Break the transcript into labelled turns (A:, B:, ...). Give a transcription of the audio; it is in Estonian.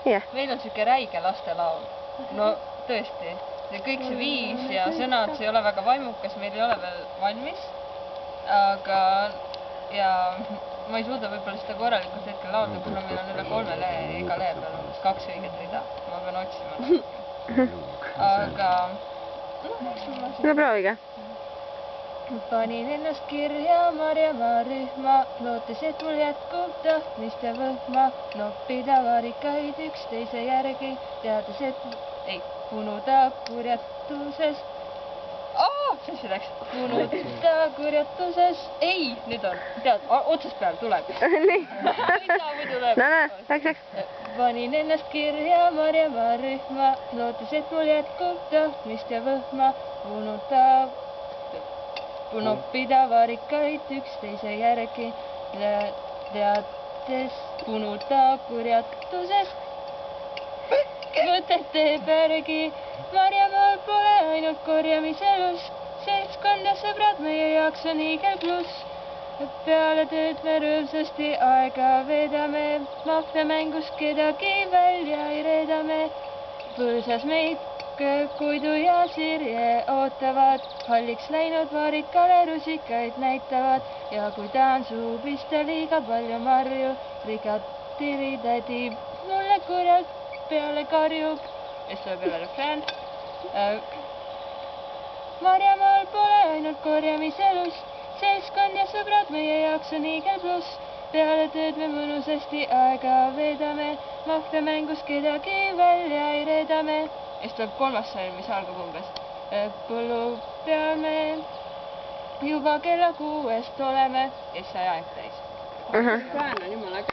A: Meil on siuke räige lastelaul. No tõesti, kõik see viis ja sõnad, see ei ole väga vaimukas, meil ei ole veel valmis. Aga ja ma ei suuda võib-olla seda korralikult hetkel laulda, kuna meil on üle 3 lehe ja iga lehe peal umbes 2 õiget rida. Ma pean otsima. Aga
B: no proovige.
A: Panin ennast kirja Marjamaa rühma, lootes, et mul jätkub tahtmist ja võhma noppida varikaid üksteise järgi, teades, et ei punuda kurjatuses. Mis see läks? Punuda kurjatuses. Ei, nüüd on. Tead, otsast peal tuleb.
B: Nii. No, läks.
A: Panin ennast kirja Marjamaa rühma, lootes, et mul jätkub tahtmist ja võhma noppida varikaid üksteise järgi, teades punuda kurjatuses. Mõtet teeb järgi, Marjamaal pole ainult korjamiselus, seltskond ja sõbrad meie jaoks on hiigelpluss. Peale tööd me rõõmsasti aega veedame, mahvemängus kedagi välja ei reedame. Põlsas meid kuidu ja sirje ootavad, halliks läinud varikale rusikaid näitavad ja kui tahan suu pista liiga palju marju, rigatiritädi mulle kurjalt peale karjub. Ja siis tuleb jälle refrään. Marjamaal pole ainult korjamiselus, seltskond ja sõbrad meie jaoks on hiigelpluss. Peale tööd me mõnusasti aega veedame, mahvemängus kedagi välja ei reedame. Ja siis tuleb kolmas salm, mis algab umbes. Põllu peal me juba kella 6 oleme ja siis sai aeg täis.
C: Pään on jumala